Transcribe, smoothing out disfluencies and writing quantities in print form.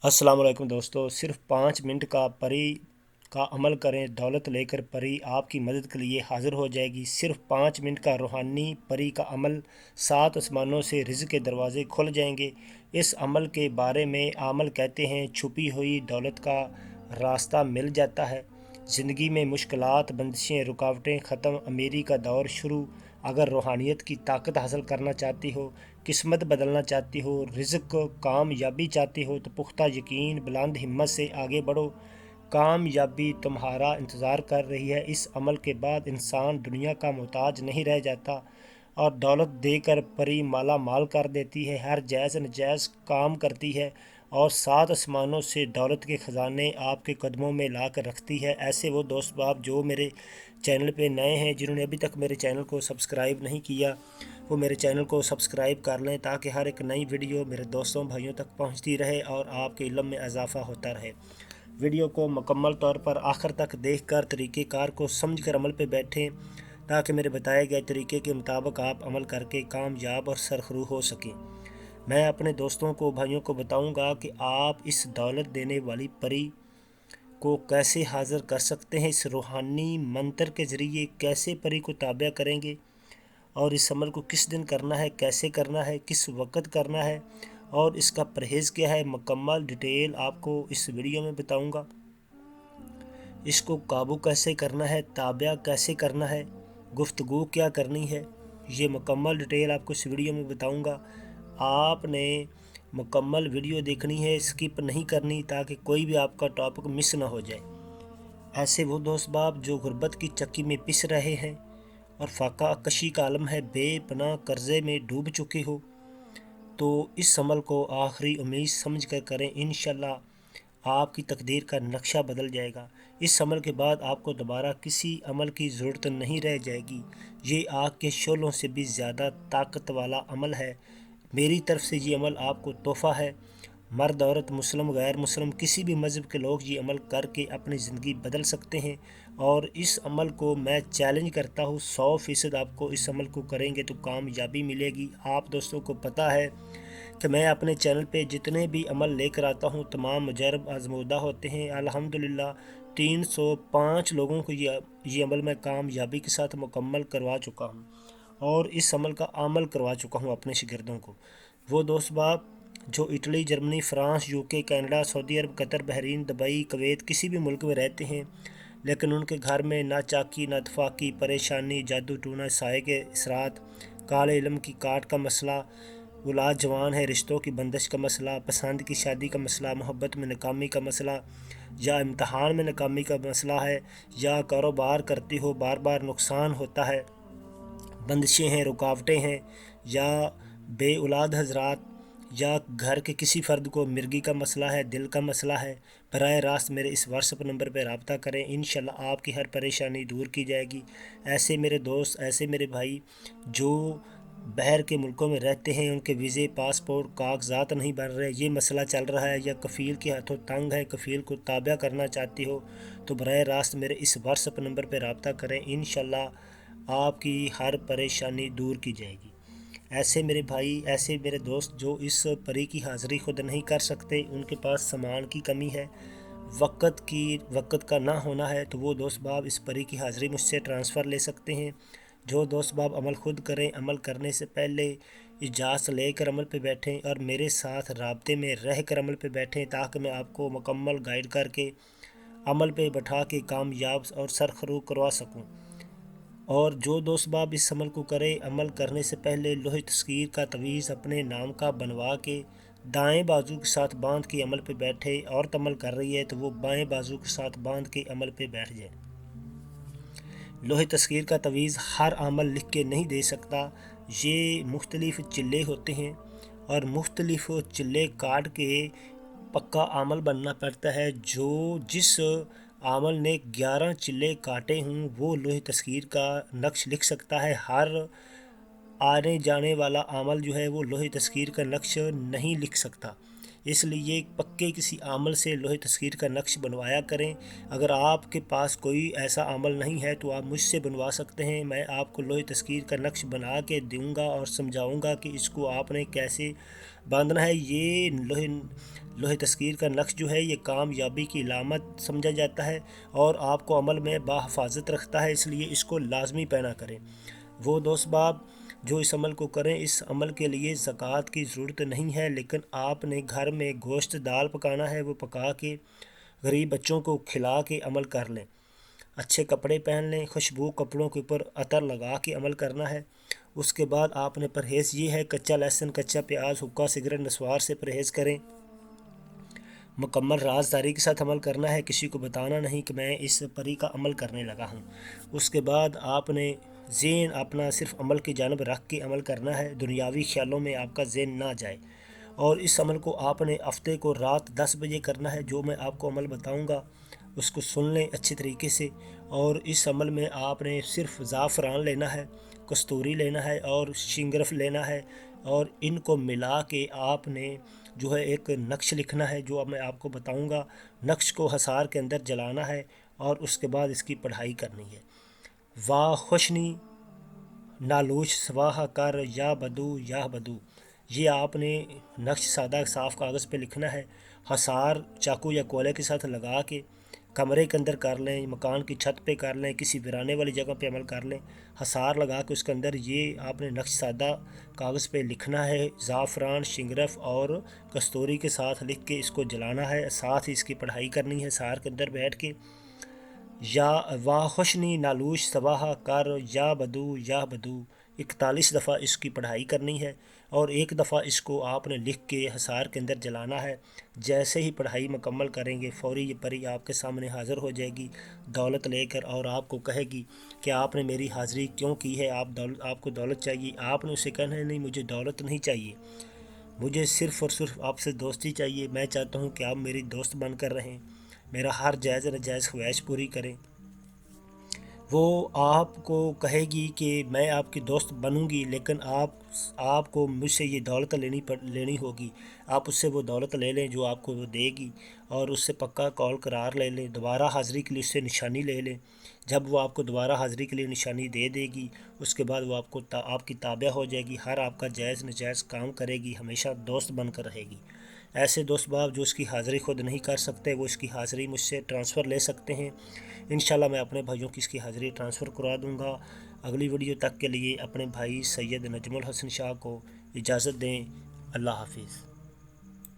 अस्सलाम वालेकुम दोस्तों, सिर्फ 5 मिनट का परी का अमल करें, दौलत लेकर परी आपकी मदद के लिए हाजिर हो जाएगी। सिर्फ 5 मिनट का रूहानी परी का अमल, 7 आसमानों से रिज़्क़ के दरवाज़े खुल जाएंगे। इस अमल के बारे में आमल कहते हैं छुपी हुई दौलत का रास्ता मिल जाता है। ज़िंदगी में मुश्किलात, बंदिशें, रुकावटें ख़त्म, अमीरी का दौर शुरू। अगर रूहानियत की ताकत हासिल करना चाहती हो, किस्मत बदलना चाहती हो, रिज़्क़ कामयाबी चाहती हो तो पुख्ता यकीन, बुलंद हिम्मत से आगे बढ़ो। कामयाबी तुम्हारा इंतज़ार कर रही है। इस अमल के बाद इंसान दुनिया का मोहताज नहीं रह जाता और दौलत देकर परी माला माल कर देती है, हर जायज़ नजायज़ काम करती है और 7 आसमानों से दौलत के ख़जाने आपके कदमों में ला कर रखती है। ऐसे वो दोस्त बाप जो मेरे चैनल पे नए हैं, जिन्होंने अभी तक मेरे चैनल को सब्सक्राइब नहीं किया, वो मेरे चैनल को सब्सक्राइब कर लें ताकि हर एक नई वीडियो मेरे दोस्तों भाइयों तक पहुंचती रहे और आपके इल्म में इजाफ़ा होता रहे। वीडियो को मुकम्मल तौर पर आखिर तक देखकर तरीक़ेकार को समझकर अमल पे बैठें ताकि मेरे बताए गए तरीके के मुताबिक आप अमल करके कामयाब और सरखरू हो सकें। मैं अपने दोस्तों को, भाइयों को बताऊंगा कि आप इस दौलत देने वाली परी को कैसे हाज़िर कर सकते हैं। इस रूहानी मंत्र के ज़रिए कैसे परी को ताबा करेंगे और इस अमल को किस दिन करना है, कैसे करना है, किस वक्त करना है और इसका परहेज़ क्या है, मुकम्मल डिटेल आपको इस वीडियो में बताऊंगा। इसको काबू कैसे करना है, ताबा कैसे करना है, गुफ्तगू क्या करनी है, ये मुकम्मल डिटेल आपको इस वीडियो में बताऊंगा। आपने मुकम्मल वीडियो देखनी है, स्किप नहीं करनी ताकि कोई भी आपका टॉपिक मिस ना हो जाए। ऐसे वो दोस्त बाप जो गुर्बत की चक्की में पिस रहे हैं और फाका कशी का आलम है, बेपनाह कर्ज़े में डूब चुके हो, तो इस अमल को आखिरी उम्मीद समझ कर करें। इंशाल्लाह आपकी तकदीर का नक्शा बदल जाएगा। इस अमल के बाद आपको दोबारा किसी अमल की ज़रूरत नहीं रह जाएगी। ये आग के शोलों से भी ज़्यादा ताकत वाला अमल है। मेरी तरफ से ये अमल आपको तोहफ़ा है। मर्द, औरत, मुस्लिम, गैर मुस्लिम, किसी भी मज़हब के लोग ये अमल करके अपनी ज़िंदगी बदल सकते हैं और इस अमल को मैं चैलेंज करता हूँ, 100% आपको इस अमल को करेंगे तो कामयाबी मिलेगी। आप दोस्तों को पता है कि मैं अपने चैनल पे जितने भी अमल लेकर आता हूँ तमाम मुजरब आजमूदा होते हैं। अल्हम्दुलिल्लाह 305 लोगों को ये अमल मैं कामयाबी के साथ मुकम्मल करवा चुका हूँ और इस अमल का अमल करवा चुका हूँ अपने शागिर्दों को। वो दोस्त बाप जो Italy, Germany, France, UK, Canada, Saudi Arab, Qatar, Bahrain, Dubai, Kuwait किसी भी मुल्क में रहते हैं लेकिन उनके घर में ना चाकी, ना तफाकी, परेशानी, जादू टूना, साए के असरात, काले इल्म की काट का मसला, औलाद जवान है, रिश्तों की बंदिश का मसला, पसंद की शादी का मसला, मोहब्बत में नाकामी का मसला या इम्तहान में नाकामी का मसला है, या कारोबार करती हो बार बार नुकसान होता है, बंदिशें हैं, रुकावटें हैं, या बे औलाद हजरात, या घर के किसी फ़र्द को मिर्गी का मसला है, दिल का मसला है, बराह रास्त मेरे इस व्हाट्सएप नंबर पर रब्ता करें। इंशाल्लाह आपकी हर परेशानी दूर की जाएगी। ऐसे मेरे दोस्त, ऐसे मेरे भाई जो बाहर के मुल्कों में रहते हैं, उनके वीज़े, पासपोर्ट, कागजात नहीं बन रहे, ये मसला चल रहा है, या कफ़ील के हाथों तंग है, कफ़ील को ताबा करना चाहती हो तो बराह रास्त मेरे इस व्हाट्सएप नंबर पर रब्ता करें। इंशाल्लाह आपकी हर परेशानी दूर की जाएगी। ऐसे मेरे भाई, ऐसे मेरे दोस्त जो इस परी की हाज़िरी खुद नहीं कर सकते, उनके पास सामान की कमी है, वक़्त का ना होना है, तो वो दोस्त बाब इस परी की हाज़िरी मुझसे ट्रांसफ़र ले सकते हैं। जो दोस्त बाब अमल खुद करें, अमल करने से पहले इजाज़त लेकर अमल पे बैठें और मेरे साथ राब्ते में रह कर अमल पे बैठें ताकि मैं आपको मुकम्मल गाइड करके अमल पे बैठा के कामयाब और सरखरू करवा सकूँ। और जो दोस्त बाब इस अमल को करे, अमल करने से पहले लोहे तस्कीर का तवीज़ अपने नाम का बनवा के दाएं बाजू के साथ बांध के अमल पे बैठे। औरत अमल कर रही है तो वो बाएं बाजू के साथ बांध के अमल पे बैठ जाए। लोहे तस्कीर का तवीज़ हर अमल लिख के नहीं दे सकता, ये मुख्तलिफ़ चिल्ले होते हैं और मुख्तलिफ़ चिल्ले काट के पक्का अमल बनना पड़ता है। जो जिस आमल ने 11 चिल्ले काटे हों वो लोहे तस्कीर का नक्श लिख सकता है। हर आने जाने वाला आमल जो है वो लोहे तस्कीर का नक्श नहीं लिख सकता, इसलिए पक्के किसी आमल से लोहे तस्कीर का नक्श बनवाया करें। अगर आपके पास कोई ऐसा अमल नहीं है तो आप मुझसे बनवा सकते हैं। मैं आपको लोहे तस्कीर का नक्श बना के दूँगा और समझाऊँगा कि इसको आपने कैसे बांधना है। ये लोहे لوح تذکیر کا نقش جو ہے یہ کامیابی کی علامت سمجھا جاتا ہے اور آپ کو عمل میں بحفاظت رکھتا ہے، اس لیے اس کو لازمی پہنا کریں۔ وہ دوست باب جو اس عمل کو کریں، اس عمل کے لیے زکوٰۃ کی ضرورت نہیں ہے، لیکن آپ نے گھر میں گوشت دال پکانا ہے، وہ پکا کے غریب بچوں کو کھلا کے عمل کر لیں۔ اچھے کپڑے پہن لیں، خوشبو کپڑوں کے اوپر عطر لگا کے عمل کرنا ہے۔ اس کے بعد آپ نے پرہیز یہ ہے، کچا لہسن، کچا پیاز، حقہ، سگریٹ، نسوار سے پرہیز کریں۔ مکمل رازداری کے ساتھ عمل کرنا ہے، کسی کو بتانا نہیں کہ میں اس پری کا عمل کرنے لگا ہوں۔ اس کے بعد آپ نے ذہن اپنا صرف عمل کی جانب رکھ کے عمل کرنا ہے، دنیاوی خیالوں میں آپ کا ذہن نہ جائے۔ اور اس عمل کو آپ نے ہفتے کو رات 10 بجے کرنا ہے، جو میں آپ کو عمل بتاؤں گا اس کو سن لیں اچھی طریقے سے۔ اور اس عمل میں آپ نے صرف زعفران لینا ہے، کستوری لینا ہے اور شنگرف لینا ہے، اور ان کو ملا کے آپ نے جو ہے ایک نقش لکھنا ہے جو اب میں آپ کو بتاؤں گا۔ نقش کو حصار کے اندر جلانا ہے اور اس کے بعد اس کی پڑھائی کرنی ہے۔ واہ خوشنی نالوش سواہ کر یا بدو یا بدو، یہ آپ نے نقش سادہ صاف کاغذ پہ لکھنا ہے۔ حصار چاقو یا کولے کے ساتھ لگا کے کمرے کے اندر کر لیں، مکان کی چھت پہ کر لیں، کسی ویرانے والی جگہ پہ عمل کر لیں۔ حصار لگا کے اس کے اندر یہ آپ نے نقش سادہ کاغذ پہ لکھنا ہے، زعفران، شنگرف اور کستوری کے ساتھ لکھ کے اس کو جلانا ہے، ساتھ ہی اس کی پڑھائی کرنی ہے حصار کے اندر بیٹھ کے۔ یا واہ خوشنی نالوش سواہ کر یا بدو 41 دفعہ اس کی پڑھائی کرنی ہے، اور ایک دفعہ اس کو آپ نے لکھ کے حصار کے اندر جلانا ہے۔ جیسے ہی پڑھائی مکمل کریں گے فوری یہ پری آپ کے سامنے حاضر ہو جائے گی دولت لے کر، اور آپ کو کہے گی کہ آپ نے میری حاضری کیوں کی ہے، آپ کو دولت چاہیے۔ آپ نے اسے کہنا ہے نہیں مجھے دولت نہیں چاہیے، مجھے صرف اور صرف آپ سے دوستی چاہیے، میں چاہتا ہوں کہ آپ میری دوست بن کر رہیں، میرا ہر جائز ناجائز خواہش پوری کریں۔ وہ آپ کو کہے گی کہ میں آپ کی دوست بنوں گی، لیکن آپ کو مجھ سے یہ دولت لینی ہوگی۔ آپ اس سے وہ دولت لے لیں جو آپ کو وہ دے گی، اور اس سے پکا قول قرار لے لیں، دوبارہ حاضری کے لیے اس سے نشانی لے لیں۔ جب وہ آپ کو دوبارہ حاضری کے لیے نشانی دے دے گی، اس کے بعد وہ آپ کی تابع ہو جائے گی، ہر آپ کا جائز ناجائز کام کرے گی، ہمیشہ دوست بن کر رہے گی۔ ایسے دوست باب جو اس کی حاضری خود نہیں کر سکتے، وہ اس کی حاضری مجھ سے ٹرانسفر لے سکتے ہیں۔ انشاءاللہ میں اپنے بھائیوں کی اس کی حاضری ٹرانسفر کروا دوں گا۔ اگلی ویڈیو تک کے لیے اپنے بھائی سید نجم الحسن شاہ کو اجازت دیں۔ اللہ حافظ۔